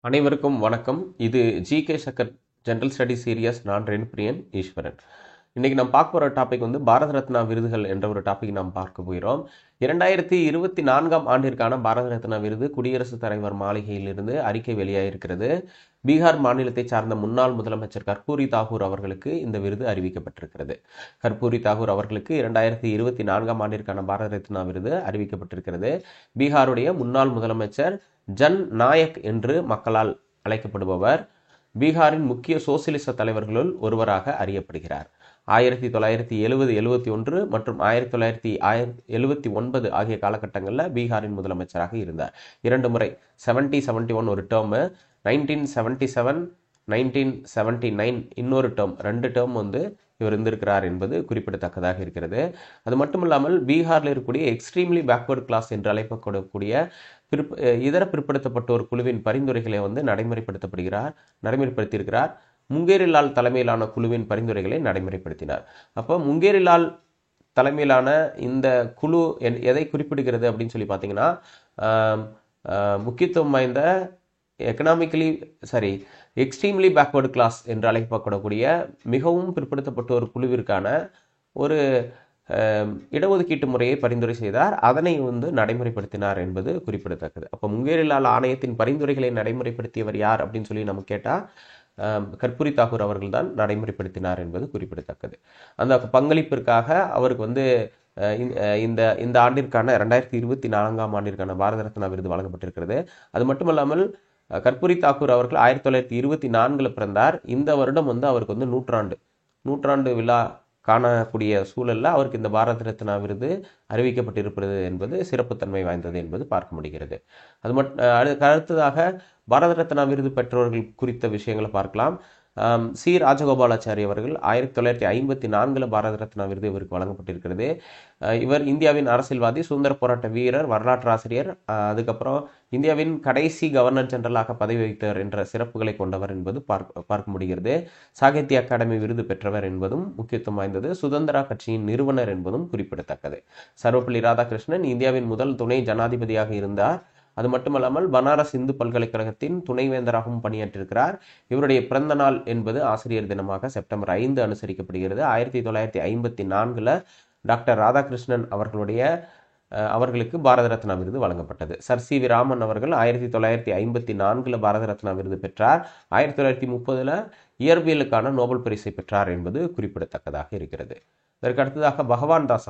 அனைவருக்கும் வணக்கம். இது ஜிகே சக்கர் ஜென்ரல் ஸ்டடி சீரியஸ். நான் ரென்பிரியன் ஈஸ்வரன். இன்னைக்கு நம்ம பார்க்க போகிற டாபிக் பாரத ரத்னா விருதுகள் என்ற ஒரு டாபிக் நாம் பார்க்க போகிறோம். 2024ஆம் ஆண்டிற்கான பாரத ரத்னா விருது குடியரசுத் தலைவர் மாளிகையிலிருந்து அறிக்கை வெளியாகிருக்கிறது. பீகார் மாநிலத்தை சார்ந்த முன்னாள் முதலமைச்சர் கர்பூரி தாகூர் அவர்களுக்கு இந்த விருது அறிவிக்கப்பட்டிருக்கிறது. கர்பூரி தாகூர் அவர்களுக்கு 2024ஆம் ஆண்டிற்கான பாரத ரத்னா விருது அறிவிக்கப்பட்டிருக்கிறது. பீகாருடைய முன்னாள் முதலமைச்சர் ஜன் நாயக் என்று மக்களால் அழைக்கப்படுபவர் பீகாரின் முக்கிய சோசியலிச தலைவர்களுள் ஒருவராக அறியப்படுகிறார். 1970-71 மற்றும் 1979 ஆகிய காலகட்டங்களில் பீகாரின் முதலமைச்சராக இருந்தார். 2 முறை 70-71 ஒரு டேர்மு, 1977 1979 இன்னொரு டேர்ம், 2 டேர்ம் இவர் இருந்திருக்கிறார் என்பது குறிப்பிடத்தக்கதாக இருக்கிறது. அது மட்டும் இல்லாமல் பீகாரில் இருக்கக்கூடிய எக்ஸ்ட்ரீம்லி பேக்வர்ட் கிளாஸ் என்று அழைக்கப்படக்கூடிய இதர பிற்படுத்தப்பட்டோர் குழுவின் பரிந்துரைகளை நடைமுறைப்படுத்தியிருக்கிறார். முங்கேரிலால் தலைமையிலான குழுவின் பரிந்துரைகளை நடைமுறைப்படுத்தினார். அப்போ முங்கேரிலால் தலைமையிலான இந்த குழு எதை குறிப்பிடுகிறது அப்படின்னு சொல்லி பார்த்தீங்கன்னா, முக்கியத்துவம் வாய்ந்த எக்ஸ்ட்ரீம்லி பேக்வர்டு கிளாஸ் என்று அழைக்கப்படக்கூடிய மிகவும் பிற்படுத்தப்பட்ட ஒரு குழுவிற்கான ஒரு இடஒதுக்கீட்டு முறையை பரிந்துரை செய்தார். அதனை நடைமுறைப்படுத்தினார் என்பது குறிப்பிடத்தக்கது. அப்போ முங்கேரிலால் ஆணையத்தின் பரிந்துரைகளை நடைமுறைப்படுத்தியவர் யார் அப்படின்னு சொல்லி நம்ம கேட்டால் கர்பூரி தாகூர் அவர்கள் தான் நடைமுறைப்படுத்தினார் என்பது குறிப்பிடத்தக்கது. அந்த பங்களிப்பிற்காக அவருக்கு இந்த ஆண்டிற்கான 2024ஆம் ஆண்டிற்கான பாரத ரத்னா விருது வழங்கப்பட்டிருக்கிறது. அது மட்டுமல்லாமல் கர்பூரி தாகூர் அவர்கள் 1924 பிறந்தார். இந்த வருடம் அவருக்கு நூற்றாண்டு விழா காணக்கூடிய சூழலில் அவருக்கு இந்த பாரத ரத்னா விருது அறிவிக்கப்பட்டிருப்பது என்பது சிறப்புத்தன்மை வாய்ந்தது என்பது பார்க்க முடிகிறது. அடுத்ததாக பாரத ரத்னா விருது பெற்றவர்கள் குறித்த விஷயங்களை பார்க்கலாம். சி ராஜகோபாலாச்சாரி அவர்கள் 1954 பாரத ரத்னா விருது இவருக்கு வழங்கப்பட்டிருக்கிறது. இவர் இந்தியாவின் அரசியல்வாதி, சுதந்திர போராட்ட வீரர், வரலாற்று ஆசிரியர், அதுக்கப்புறம் இந்தியாவின் கடைசி கவர்னர் ஜெனரலாக பதவி வகித்தவர் என்ற சிறப்புகளை கொண்டவர் என்பது பார்க்க முடிகிறது. சாகித்ய அகாடமி விருது பெற்றவர் என்பதும் முக்கியத்துவம் வாய்ந்தது. சுதந்திரா கட்சியின் நிறுவனர் என்பதும் குறிப்பிடத்தக்கது. சர்வப்பள்ளி ராதாகிருஷ்ணன் இந்தியாவின் முதல் துணை ஜனாதிபதியாக இருந்தார். அது மட்டுமல்லாமல் பனாரஸ் இந்து பல்கலைக்கழகத்தின் துணைவேந்தராகவும் பணியாற்றியிருக்கிறார். இவருடைய பிறந்த நாள் என்பது ஆசிரியர் தினமாக செப்டம்பர் 5 அனுசரிக்கப்படுகிறது. 1954 டாக்டர் ராதாகிருஷ்ணன் அவர்களுக்கு பாரத ரத்னா விருது வழங்கப்பட்டது. சர் சி வி ராமன் அவர்கள் 1954 பாரத ரத்னா விருது பெற்றார். 1930 இயற்பியலுக்கான நோபல் பரிசை பெற்றார் என்பது குறிப்பிடத்தக்கதாக இருக்கிறது. இதற்கு அடுத்ததாக பகவான் தாஸ்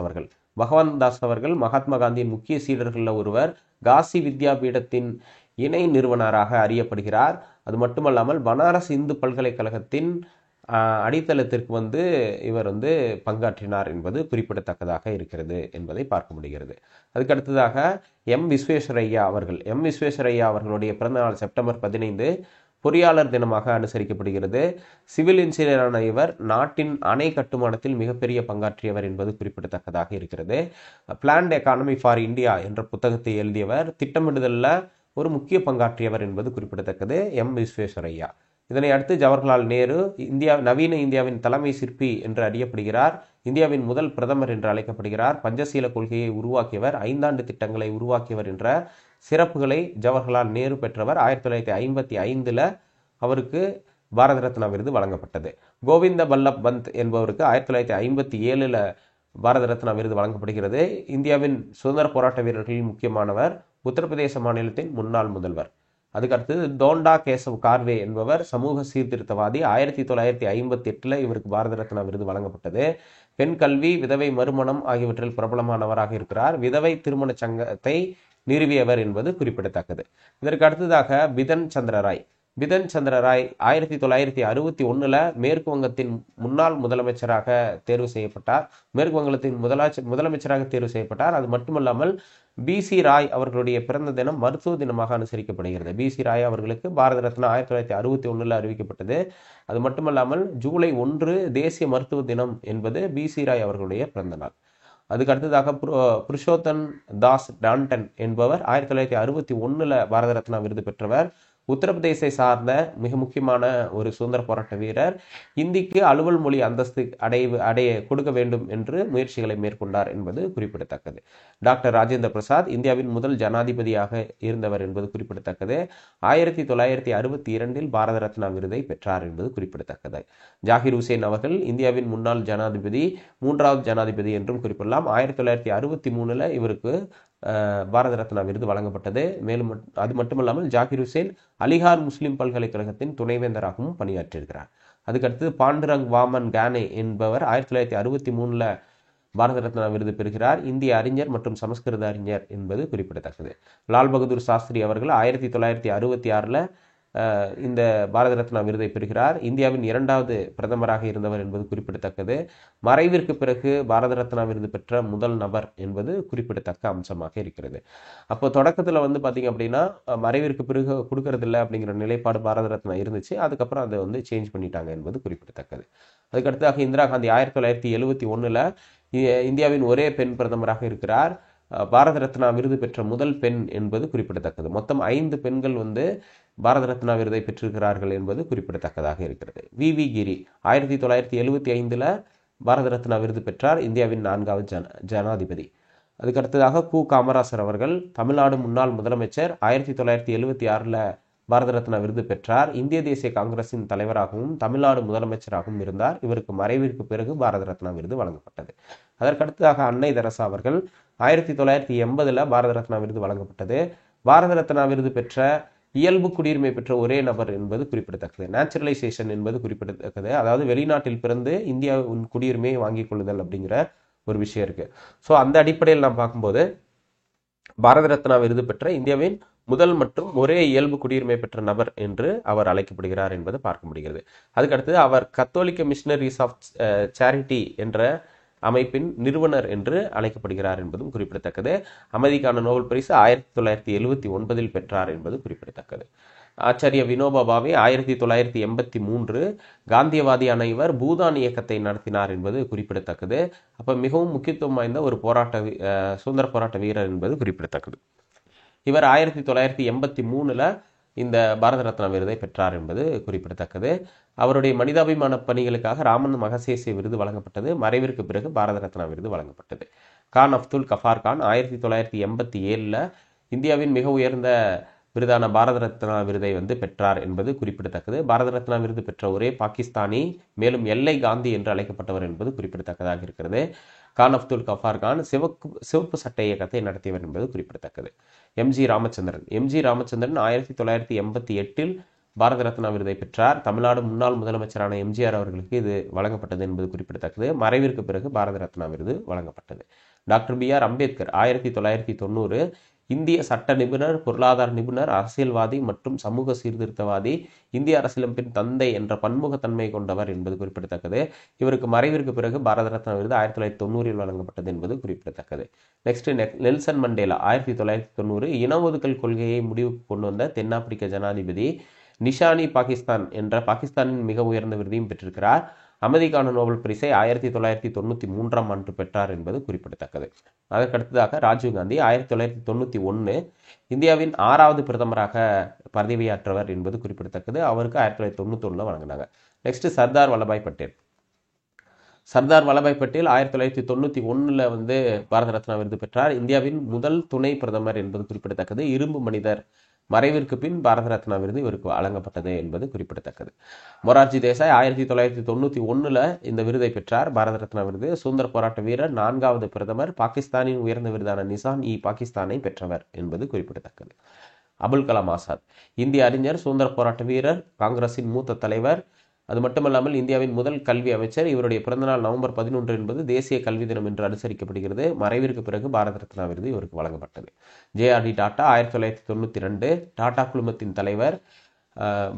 அவர்கள் மகாத்மா காந்தியின் முக்கிய சீடர்களில் ஒருவர். காசி வித்யா பீடத்தின் இணை நிறுவனராக அறியப்படுகிறார். அது மட்டுமல்லாமல் பனாரஸ் இந்து பல்கலைக்கழகத்தின் அடித்தளத்திற்கு இவர் பங்காற்றினார் என்பது குறிப்பிடத்தக்கதாக இருக்கிறது என்பதை பார்க்க முடிகிறது. அதுக்கு அடுத்ததாக எம் விஸ்வேஸ்வரய்யா அவர்களுடைய பிறந்தநாள் செப்டம்பர் 15 பொறியாளர் தினமாக அனுசரிக்கப்படுகிறது. சிவில் இன்ஜினியரான இவர் நாட்டின் அணை கட்டுமானத்தில் மிகப்பெரிய பங்காற்றியவர் என்பது குறிப்பிடத்தக்கதாக இருக்கிறது. பிளான்ட் எக்கானமி ஃபார் இந்தியா என்ற புத்தகத்தை எழுதியவர். திட்டமிடுதலில் ஒரு முக்கிய பங்காற்றியவர் என்பது குறிப்பிடத்தக்கது. எம் விஸ்வேஸ்வரய்யா. இதனை அடுத்து ஜவஹர்லால் நேரு நவீன இந்தியாவின் தலைமை சிற்பி என்று அறியப்படுகிறார். இந்தியாவின் முதல் பிரதமர் என்று அழைக்கப்படுகிறார். பஞ்சசீல கொள்கையை உருவாக்கியவர், 5 ஆண்டு திட்டங்களை உருவாக்கியவர் என்ற சிறப்புகளை ஜவஹர்லால் நேரு பெற்றவர். 1955 அவருக்கு பாரத ரத்னா விருது வழங்கப்பட்டது. கோவிந்த பல்லப் பந்த் என்பவருக்கு 1957 பாரத ரத்னா விருது வழங்கப்படுகிறது. இந்தியாவின் சுதந்திர போராட்ட வீரர்களில் முக்கியமானவர். உத்தரப்பிரதேச மாநிலத்தின் முன்னாள் முதல்வர். அதுக்கடுத்து தோண்டா கேசவ் கார்வே என்பவர் சமூக சீர்திருத்தவாதி. 1958 இவருக்கு பாரத ரத்னா விருது வழங்கப்பட்டது. பெண் கல்வி, விதவை மறுமணம் ஆகியவற்றில் பிரபலமானவராக இருக்கிறார். விதவை திருமண சங்கத்தை நிறுவியவர் என்பது குறிப்பிடத்தக்கது. இதற்கு அடுத்ததாக பிதன் சந்திர ராய் 1961 மேற்கு வங்கத்தின் முன்னாள் முதலமைச்சராக தேர்வு செய்யப்பட்டார். அது மட்டுமல்லாமல் பிசி ராய் அவர்களுடைய பிறந்த தினம் மருத்துவ தினமாக அனுசரிக்கப்படுகிறது. பிசி ராய் அவர்களுக்கு பாரத ரத்னா 1961 அறிவிக்கப்பட்டது. அது மட்டுமல்லாமல் ஜூலை 1 தேசிய மருத்துவ தினம் என்பது பிசி ராய் அவர்களுடைய பிறந்த நாள். அதுக்கு அடுத்ததாக புருஷோத்தன் தாஸ் டாண்டன் என்பவர் 1961 பாரத ரத்னா விருது பெற்றவர். உத்தரப்பிரதேசை சார்ந்த மிக முக்கியமான ஒரு சுதந்திர போராட்ட வீரர். இந்திக்கு அலுவல் மொழி அந்தஸ்து அடைய கொடுக்க வேண்டும் என்று முயற்சிகளை மேற்கொண்டார் என்பது குறிப்பிடத்தக்கது. டாக்டர் ராஜேந்திர பிரசாத் இந்தியாவின் முதல் ஜனாதிபதியாக இருந்தவர் என்பது குறிப்பிடத்தக்கது. 1962 பாரத ரத்னா விருதை பெற்றார் என்பது குறிப்பிடத்தக்கது. ஜாகிர் ஹுசேன் அவர்கள் இந்தியாவின் முன்னாள் ஜனாதிபதி, 3வது ஜனாதிபதி என்றும் குறிப்பிடலாம். 1963 இவருக்கு பாரத ரத்னா விருது வழங்கப்பட்டது. மேலும் அது மட்டுமல்லாமல் ஜாகிர் ஹுசேன் அலிகார் முஸ்லிம் பல்கலைக்கழகத்தின் துணைவேந்தராகவும் பணியாற்றியிருக்கிறார். அதுக்கடுத்து பாண்டுரங் வாமன் கானே என்பவர் 1963 பாரத ரத்னா விருது பெறுகிறார். இந்திய அறிஞர் மற்றும் சமஸ்கிருத அறிஞர் என்பது குறிப்பிடத்தக்கது. லால் பகதூர் சாஸ்திரி அவர்கள் 1966 இந்த பாரத ரத்னா விருதை பெறுகிறார். இந்தியாவின் 2வது பிரதமராக இருந்தவர் என்பது குறிப்பிடத்தக்கது. மறைவிற்கு பிறகு பாரத ரத்னா விருது பெற்ற முதல் நபர் என்பது குறிப்பிடத்தக்க அம்சமாக இருக்கிறது. அப்போ தொடக்கத்தில் பார்த்தீங்க அப்படின்னா மறைவிற்கு பிறகு கொடுக்கறதில்ல அப்படிங்கிற நிலைப்பாடு பாரத ரத்னா இருந்துச்சு. அதுக்கப்புறம் அதை சேஞ்ச் பண்ணிட்டாங்க என்பது குறிப்பிடத்தக்கது. அதுக்கடுத்தாக இந்திரா காந்தி 1971 இந்தியாவின் ஒரே பெண் பிரதமராக இருக்கிறார். பாரத ரத்னா விருது பெற்ற முதல் பெண் என்பது குறிப்பிடத்தக்கது. மொத்தம் 5 பெண்கள் பாரத ரத்னா விருதை பெற்றிருக்கிறார்கள் என்பது குறிப்பிடத்தக்கதாக இருக்கிறது. வி கிரி 1975 பாரத ரத்னா விருது பெற்றார். இந்தியாவின் 4வது ஜனாதிபதி. அதுக்கடுத்ததாக கு காமராசர் அவர்கள் தமிழ்நாடு முன்னாள் முதலமைச்சர் 1976 பாரத ரத்னா விருது பெற்றார். இந்திய தேசிய காங்கிரசின் தலைவராகவும் தமிழ்நாடு முதலமைச்சராகவும் இருந்தார். இவருக்கு மறைவிற்கு பிறகு பாரத ரத்னா விருது வழங்கப்பட்டது. அதற்கடுத்ததாக அன்னை தெரசா அவர்கள் 1980 பாரத ரத்னா விருது வழங்கப்பட்டது. பாரத ரத்னா விருது பெற்ற இயல்பு குடியுரிமை பெற்ற ஒரே நபர் என்பது குறிப்பிடத்தக்கது. நேச்சுரலைசேஷன் என்பது குறிப்பிடத்தக்கது. அதாவது வெளிநாட்டில் பிறந்து இந்தியாவின் குடியுரிமையை வாங்கிக் கொள்ளுதல் அப்படிங்கிற ஒரு விஷயம் இருக்கு. ஸோ அந்த அடிப்படையில் நாம் பார்க்கும்போது பாரத ரத்னா விருது பெற்ற இந்தியாவின் முதல் மற்றும் ஒரே இயல்பு குடியுரிமை பெற்ற நபர் என்று அவர் அழைக்கப்படுகிறார் என்பது பார்க்க முடிகிறது. அதுக்கடுத்து அவர் கத்தோலிக்க மிஷனரிஸ் ஆஃப் சேரிட்டி என்ற அமைப்பின் நிறுவனர் என்று அழைக்கப்படுகிறார் என்பதும் குறிப்பிடத்தக்கது. அமைதிக்கான நோபல் பரிசு 1979 பெற்றார் என்பது குறிப்பிடத்தக்கது. ஆச்சாரிய வினோபா பாவே 1983 காந்தியவாதியான இவர் பூதான் இயக்கத்தை நடத்தினார் என்பது குறிப்பிடத்தக்கது. அப்ப மிகவும் முக்கியத்துவம் வாய்ந்த ஒரு சுதந்திர போராட்ட வீரர் என்பது குறிப்பிடத்தக்கது. இவர் 1983 இந்த பாரத ரத்னா விருதை பெற்றார் என்பது குறிப்பிடத்தக்கது. அவருடைய மனிதாபிமான பணிகளுக்காக ராமன் மகசேசே விருது வழங்கப்பட்டது. மறைவிற்கு பிறகு பாரத ரத்னா விருது வழங்கப்பட்டது. கான் அப்துல் கஃபார் கான் 1987 இந்தியாவின் மிக உயர்ந்த விருதான பாரத ரத்னா விருதை பெற்றார் என்பது குறிப்பிடத்தக்கது. பாரத ரத்னா விருது பெற்ற ஒரே பாகிஸ்தானி, மேலும் எல்லை காந்தி என்று அழைக்கப்பட்டவர் என்பது குறிப்பிடத்தக்கதாக இருக்கிறது. கான் அப்துல் கஃபார் கான் சிவப்பு சட்டை இயக்கத்தை நடத்தியவர் என்பது குறிப்பிடத்தக்கது. எம்ஜி ராமச்சந்திரன் 1988 பாரத ரத்னா விருதை பெற்றார். தமிழ்நாடு முன்னாள் முதலமைச்சரான எம்ஜிஆர் அவர்களுக்கு இது வழங்கப்பட்டது என்பது குறிப்பிடத்தக்கது. மறைவிற்கு பிறகு பாரத ரத்னா விருது வழங்கப்பட்டது. டாக்டர் பி ஆர் அம்பேத்கர் 1990 இந்திய சட்ட நிபுணர், பொருளாதார நிபுணர், அரசியல்வாதி மற்றும் சமூக சீர்திருத்தவாதி, இந்திய அரசியலமைப்பின் தந்தை என்ற பன்முகத்தன்மை கொண்டவர் என்பது குறிப்பிடத்தக்கது. இவருக்கு மறைவிற்கு பிறகு பாரத ரத்னா விருது 1990 வழங்கப்பட்டது என்பது குறிப்பிடத்தக்கது. நெக்ஸ்ட் நெல்சன் மண்டேலா 1990 இன ஒதுக்கல் கொள்கையை முடிவுக்கு கொண்டு வந்த தென்னாப்பிரிக்க ஜனாதிபதி. நிஷானி பாகிஸ்தான் என்ற பாகிஸ்தானின் மிக உயர்ந்த விருதையும் பெற்றிருக்கிறார். அமைதிக்கான நோபல் பரிசை 1993 பெற்றார் என்பது குறிப்பிடத்தக்கது. அதற்கடுத்ததாக ராஜீவ்காந்தி 1991 இந்தியாவின் 6வது பிரதமராக பதவியாற்றவர் என்பது குறிப்பிடத்தக்கது. அவருக்கு 1991 வழங்கினாங்க. நெக்ஸ்ட் சர்தார் வல்லபாய் பட்டேல் 1991 பாரத ரத்னா விருது பெற்றார். இந்தியாவின் முதல் துணை பிரதமர் என்பது குறிப்பிடத்தக்கது. இரும்பு மனிதர் மறைவிற்கு பின் பாரத ரத்னா விருது இவருக்கு வழங்கப்பட்டது என்பது குறிப்பிடத்தக்கது. மொரார்ஜி தேசாய் 1991 இந்த விருதை பெற்றார். பாரத ரத்னா விருது. சுதந்திர போராட்ட வீரர், 4வது பிரதமர், பாகிஸ்தானின் உயர்ந்த விருதான நிசான்-இ-பாகிஸ்தானை பெற்றவர் என்பது குறிப்பிடத்தக்கது. அபுல் கலாம் ஆசாத் இந்திய அறிஞர், சுதந்திர போராட்ட வீரர், காங்கிரசின் மூத்த தலைவர். அது மட்டுமல்லாமல் இந்தியாவின் முதல் கல்வி அமைச்சர். இவருடைய பிறந்தநாள் நவம்பர் 11 என்பது தேசிய கல்வி தினம் என்று அனுசரிக்கப்படுகிறது. மறைவிற்கு பிறகு பாரத ரத்னா விருது இவருக்கு வழங்கப்பட்டது. ஜே.ஆர்.டி. டாட்டா 1992 டாடா குழுமத்தின் தலைவர்.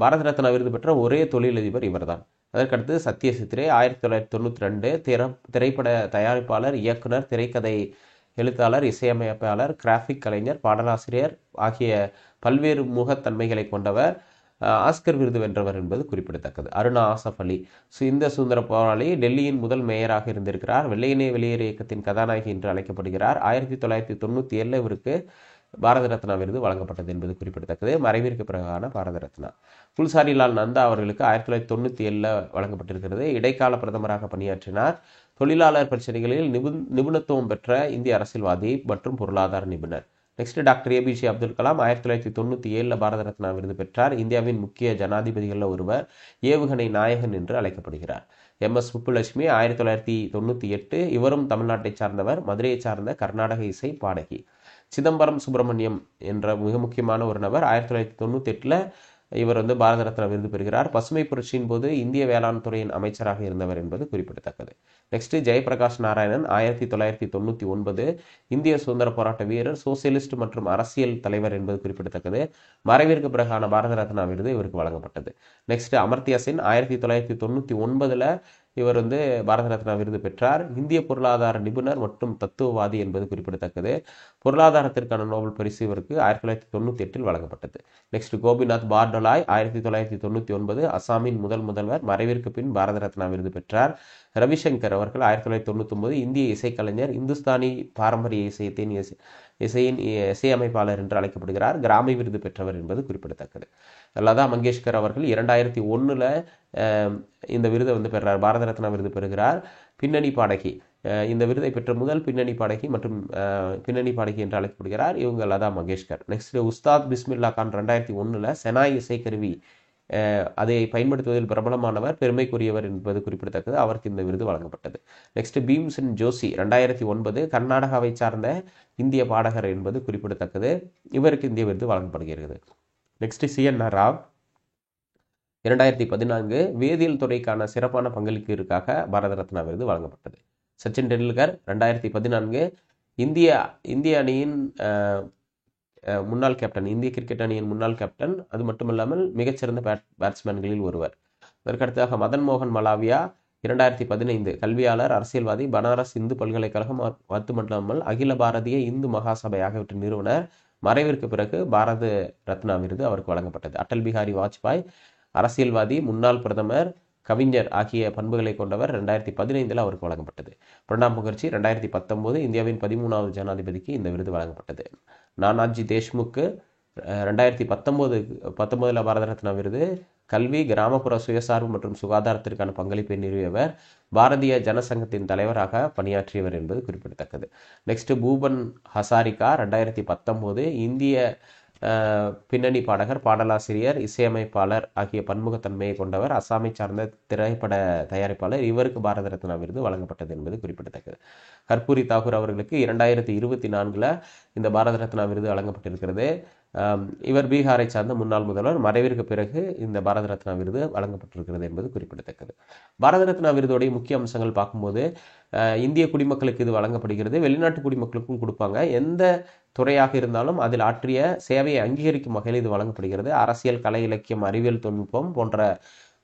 பாரத ரத்னா விருது பெற்ற ஒரே தொழிலதிபர் இவர்தான். அதற்கடுத்து சத்ய சித்ரே 1992 திரைப்பட தயாரிப்பாளர், இயக்குனர், திரைக்கதை எழுத்தாளர், இசையமைப்பாளர், கிராஃபிக் கலைஞர், பாடலாசிரியர் ஆகிய பல்வேறு முகத்தன்மைகளை கொண்டவர். ஆஸ்கர் விருது வென்றவர் என்பது குறிப்பிடத்தக்கது. அருணா ஆசப் அலி இந்த சுதந்திர போராளி. டெல்லியின் முதல் மேயராக இருந்திருக்கிறார். வெள்ளையனே வெளியேறு இயக்கத்தின் கதாநாயகி என்று அழைக்கப்படுகிறார். 1997 இவருக்கு பாரத ரத்னா விருது வழங்கப்பட்டது என்பது குறிப்பிடத்தக்கது. மறைவிற்கு பிறகான பாரத ரத்னா. குல்சாரிலால் நந்தா அவர்களுக்கு 1997 வழங்கப்பட்டிருக்கிறது. இடைக்கால பிரதமராக பணியாற்றினார். தொழிலாளர் பிரச்சனைகளில் நிபுணத்துவம் பெற்ற இந்திய அரசியல்வாதி மற்றும் பொருளாதார நிபுணர். Next doctor A P J Abdul Kalam 1997 Bharat Ratna விருது பெற்றார். இந்தியாவின் முக்கிய ஜனாதிபதிகளில் ஒருவர். ஏவுகணை நாயகன் என்று அழைக்கப்படுகிறார். எம்.எஸ். சுப்புலட்சுமி 1998, இவரும் தமிழ்நாட்டை சார்ந்தவர். மதுரையை சார்ந்த கர்நாடக இசை பாடகி. சிதம்பரம் சுப்பிரமணியம் என்ற மிக முக்கியமான ஒரு நபர் 1998 இவர் பாரத ரத்னா விருது பெறுகிறார். பசுமை புரட்சியின் போது இந்திய வேளாண் துறையின் அமைச்சராக இருந்தவர் என்பது குறிப்பிடத்தக்கது. நெக்ஸ்ட் ஜெயபிரகாஷ் நாராயணன் 1999 இந்திய சுதந்திர போராட்ட வீரர், சோசியலிஸ்ட் மற்றும் அரசியல் தலைவர் என்பது குறிப்பிடத்தக்கது. மறைவிற்கு பிறகான பாரத ரத்னா விருது இவருக்கு வழங்கப்பட்டது. நெக்ஸ்ட் அமர்த்தியா சென் 1999 இவர் பாரத ரத்னா விருது பெற்றார். இந்திய பொருளாதார நிபுணர் மற்றும் தத்துவவாதி என்பது குறிப்பிடத்தக்கது. பொருளாதாரத்திற்கான நோபல் பரிசு இவருக்கு 1998 வழங்கப்பட்டது. நெக்ஸ்ட் கோபிநாத் பார்டலாய் 1999 அசாமின் முதல்வர். மறைவிற்கு பின் பாரத ரத்னா விருது பெற்றார். ரவிசங்கர் அவர்கள் 1999 இந்திய இசைக்கலைஞர், இந்துஸ்தானி பாரம்பரிய இசையின் இசையமைப்பாளர் என்று அழைக்கப்படுகிறார். கிராமி விருது பெற்றவர் என்பது குறிப்பிடத்தக்கது. லதா மங்கேஷ்கர் அவர்கள் 2001 இந்த விருதை பெறுறார். பாரத ரத்னா விருது பெறுகிறார். பின்னணி பாடகி, இந்த விருதை பெற்ற முதல் பின்னணி பாடகி மற்றும் பின்னணி பாடகி என்று அழைக்கப்படுகிறார் இவங்க லதா மங்கேஷ்கர். நெக்ஸ்ட் உஸ்தாத் பிஸ்மில்லா கான் 2001 செனாய் இசைக்கருவி அதை பயன்படுத்துவதில் பிரபலமானவர், பெருமைக்குரியவர் என்பது குறிப்பிடத்தக்கது. அவருக்கு இந்த விருது வழங்கப்பட்டது. நெக்ஸ்ட் பீம்சென் ஜோஷி 2009 கர்நாடகாவை சார்ந்த இந்திய பாடகர் என்பது குறிப்பிடத்தக்கது. இவருக்கு இந்திய விருது வழங்கப்படுகிறது. நெக்ஸ்ட் CN ராவ் 2014 வேதியியல் துறைக்கான சிறப்பான பங்களிப்பிற்காக பாரத ரத்னா விருது வழங்கப்பட்டது. சச்சின் டெண்டுல்கர் 2014 இந்திய அணியின் முன்னாள் கேப்டன், இந்திய கிரிக்கெட் அணியின் முன்னாள் கேப்டன். அது மட்டுமல்லாமல் மிகச்சிறந்த பேட்ஸ்மேன்களில் ஒருவர். அதற்கடுத்தாக மதன் மோகன் மலாவியா 2015 கல்வியாளர், அரசியல்வாதி, பனாரஸ் இந்து பல்கலைக்கழகம் மட்டுமல்லாமல் அகில பாரதிய இந்து மகாசபை ஆகியவற்றின் நிறுவனர். மறைவிற்கு பிறகு பாரத ரத்னா விருது அவருக்கு வழங்கப்பட்டது. அடல் பிஹாரி வாஜ்பாய் அரசியல்வாதி, முன்னாள் பிரதமர், கவிஞர் ஆகிய பண்புகளை கொண்டவர். 2015 அவருக்கு வழங்கப்பட்டது. பிரணாப் முகர்ஜி 2019 இந்தியாவின் 13வது ஜனாதிபதிக்கு இந்த விருது வழங்கப்பட்டது. நானாஜி தேஷ்முக்கு 2019 பாரத ரத்னா விருது. கல்வி, கிராமப்புற சுயசார்பு மற்றும் சுகாதாரத்திற்கான பங்களிப்பை நிறுவியவர். பாரதிய ஜனசங்கத்தின் தலைவராக பணியாற்றியவர் என்பது குறிப்பிடத்தக்கது. நெக்ஸ்ட் பூபன் ஹசாரிகா 2019 இந்திய பின்னணி பாடகர், பாடலாசிரியர், இசையமைப்பாளர் ஆகிய பன்முகத்தன்மையை கொண்டவர். அசாமை சார்ந்த திரைப்பட தயாரிப்பாளர். இவருக்கு பாரத ரத்னா விருது வழங்கப்பட்டது என்பது குறிப்பிடத்தக்கது. கர்பூரி தாகூர் அவர்களுக்கு 2024 இந்த பாரத ரத்னா விருது வழங்கப்பட்டிருக்கிறது. இவர் பீகாரை சார்ந்த முன்னாள் முதல்வர். மறைவிற்கு பிறகு இந்த பாரத ரத்னா விருது வழங்கப்பட்டிருக்கிறது என்பது குறிப்பிடத்தக்கது. பாரத ரத்னா விருதுடைய முக்கிய அம்சங்கள் பார்க்கும்போது இந்திய குடிமக்களுக்கு இது வழங்கப்படுகிறது. வெளிநாட்டு குடிமக்களுக்கும் கொடுப்பாங்க. எந்த துறையாக இருந்தாலும் அதில் ஆற்றிய சேவையை அங்கீகரிக்கும் வகையில் இது வழங்கப்படுகிறது. அரசியல், கலை, இலக்கியம், அறிவியல், தொழில்நுட்பம் போன்ற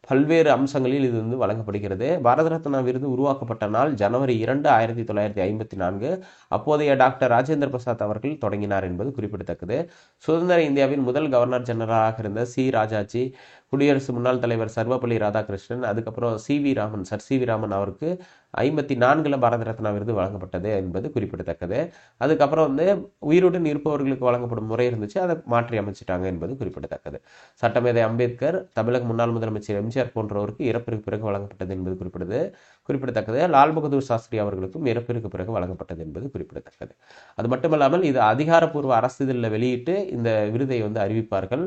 பல்வேறு அம்சங்களில் இது வழங்கப்படுகிறது. பாரத ரத்னா விருது உருவாக்கப்பட்ட நாள் ஜனவரி 2, 1954. அப்போதைய டாக்டர் ராஜேந்திர பிரசாத் அவர்கள் தொடங்கினார் என்பது குறிப்பிடத்தக்கது. சுதந்திர இந்தியாவின் முதல் கவர்னர் ஜெனரலாக இருந்த சி ராஜாஜி, குடியரசு முன்னாள் தலைவர் சர்வப்பள்ளி ராதாகிருஷ்ணன், அதுக்கப்புறம் சர் சி வி ராமன் அவருக்கு 54 பாரத ரத்னா விருது வழங்கப்பட்டது என்பது குறிப்பிடத்தக்கது. அதுக்கப்புறம் உயிருடன் இருப்பவர்களுக்கு வழங்கப்படும் முறை இருந்துச்சு, அதை மாற்றி அமைச்சிட்டாங்க என்பது குறிப்பிடத்தக்கது. சட்டமேதை அம்பேத்கர், தமிழக முன்னாள் முதலமைச்சர் எம்ஜிஆர் போன்றவருக்கு இறப்பிற்கு பிறகு வழங்கப்பட்டது என்பது குறிப்பிடத்தக்கது. லால் பகதூர் சாஸ்திரி அவர்களுக்கும் இறப்பிற்கு பிறகு வழங்கப்பட்டது என்பது குறிப்பிடத்தக்கது. அது மட்டுமல்லாமல் இது அதிகாரப்பூர்வ அரசிதழில் வெளியிட்டு இந்த விருதை அறிவிப்பார்கள்.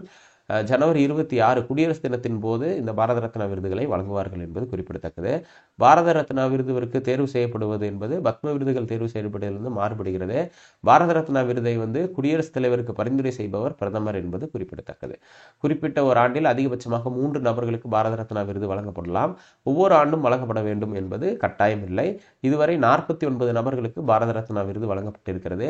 ஜனவரி 26 குடியரசு தினத்தின் போது இந்த பாரத ரத்னா விருதுகளை வழங்குவார்கள் என்பது குறிப்பிடத்தக்கது. பாரத ரத்னா விருதுவிற்கு தேர்வு செய்யப்படுவது என்பது பத்ம விருதுகள் தேர்வு செய்யப்படுவதிலிருந்து மாறுபடுகிறது. பாரத ரத்னா விருதை குடியரசுத் தலைவருக்கு பரிந்துரை செய்பவர் பிரதமர் என்பது குறிப்பிடத்தக்கது. குறிப்பிட்ட ஒரு ஆண்டில் அதிகபட்சமாக 3 நபர்களுக்கு பாரத ரத்னா விருது வழங்கப்படலாம். ஒவ்வொரு ஆண்டும் வழங்கப்பட வேண்டும் என்பது கட்டாயம் இல்லை. இதுவரை 49 நபர்களுக்கு பாரத ரத்னா விருது வழங்கப்பட்டிருக்கிறது.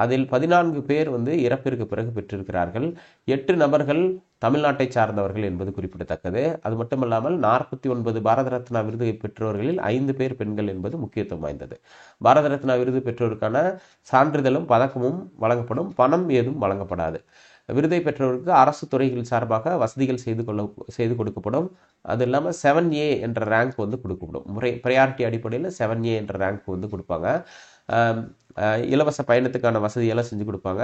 அதில் 14 பேர் இறப்பிற்கு பிறகு பெற்றிருக்கிறார்கள். 8 நபர்கள் தமிழ்நாட்டை சார்ந்தவர்கள் என்பது குறிப்பிடத்தக்கது. அது மட்டுமல்லாமல் 49 பாரத ரத்னா விருது பெற்றவர்களில் 5 பேர் பெண்கள் என்பது முக்கியத்துவம் வாய்ந்தது. பாரத ரத்னா விருது பெற்றோருக்கான சான்றிதழும் பதக்கமும் வழங்கப்படும். பணம் ஏதும் வழங்கப்படாது. விருதை பெற்றவருக்கு அரசு துறைகள் சார்பாக வசதிகள் செய்து கொடுக்கப்படும். அது இல்லாமல் 7A என்ற ரேங்க் கொடுக்கப்படும். ப்ரையாரிட்டி அடிப்படையில் 7A என்ற ரேங்க் கொடுப்பாங்க. இலவச பயணத்துக்கான வசதியெல்லாம் செஞ்சு கொடுப்பாங்க.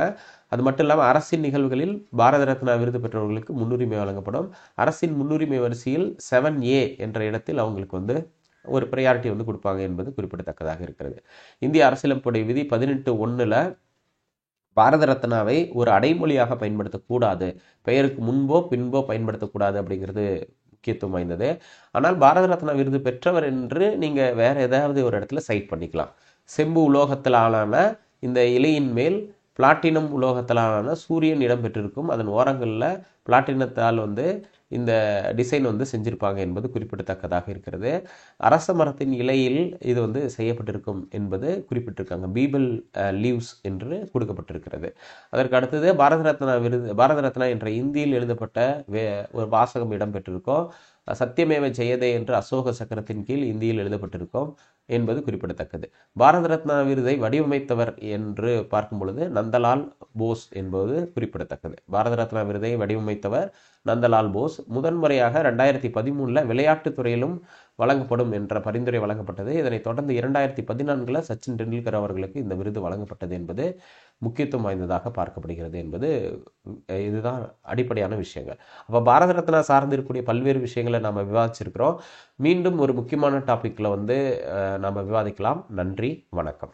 அது மட்டும் இல்லாமல் அரசின் நிகழ்வுகளில் பாரத ரத்னா விருது பெற்றவர்களுக்கு முன்னுரிமை வழங்கப்படும். அரசின் முன்னுரிமை வரிசையில் 7A என்ற இடத்தில் அவங்களுக்கு வந்து ஒரு ப்ரையாரிட்டி வந்து கொடுப்பாங்க என்பது குறிப்பிடத்தக்கதாக இருக்கிறது. இந்திய அரசியலமைப்புடைய விதி 18(1)ல் பாரத ரத்னாவை ஒரு அடைமொழியாக பயன்படுத்தக்கூடாது, பெயருக்கு முன்போ பின்போ பயன்படுத்தக்கூடாது அப்படிங்கிறது முக்கியத்துவம் வாய்ந்தது. ஆனால் பாரத ரத்னா விருது பெற்றவர் என்று நீங்கள் வேற ஏதாவது ஒரு இடத்துல சைட் பண்ணிக்கலாம். செம்பு உலோகத்தில் ஆளான இந்த இலையின் மேல் பிளாட்டினம் உலோகத்தாலான சூரியன் இடம்பெற்றிருக்கும். அதன் ஓரங்களில் பிளாட்டினத்தால் வந்து இந்த டிசைன் வந்து செஞ்சிருப்பாங்க என்பது குறிப்பிடத்தக்கதாக இருக்கிறது. அரச மரத்தின் இலையில் இது வந்து செய்யப்பட்டிருக்கும் என்பது குறிப்பிட்டிருக்காங்க. பீபிள் லீவ்ஸ் என்று கொடுக்கப்பட்டிருக்கிறது. அதற்கு அடுத்தது பாரத ரத்னா என்ற இந்தியில் எழுதப்பட்ட ஒரு வாசகம் இடம்பெற்றிருக்கும். சத்தியமேவ ஜெயதே என்று அசோக சக்கரத்தின் கீழ் இந்தியில் எழுதப்பட்டிருக்கும் என்பது குறிப்பிடத்தக்கது. பாரத ரத்னா விருதை வடிவமைத்தவர் என்று பார்க்கும் பொழுது நந்தலால் போஸ் என்பது குறிப்பிடத்தக்கது. பாரத ரத்னா விருதை வடிவமைத்தவர் நந்தலால் போஸ். முதன்முறையாக 2013 விளையாட்டுத் துறையிலும் வழங்கப்படும் என்ற பரிந்துரை வழங்கப்பட்டது. இதனைத் தொடர்ந்து 2014 சச்சின் டெண்டுல்கர் அவர்களுக்கு இந்த விருது வழங்கப்பட்டது என்பது முக்கியத்துவம் வாய்ந்ததாக பார்க்கப்படுகிறது என்பது இதுதான் அடிப்படையான விஷயங்கள். அப்போ பாரத ரத்னா சார்ந்து இருக்கக்கூடிய பல்வேறு விஷயங்களை நாம் விவாதிச்சிருக்கிறோம். மீண்டும் ஒரு முக்கியமான டாபிக்ல வந்து நாம் விவாதிக்கலாம். நன்றி, வணக்கம்.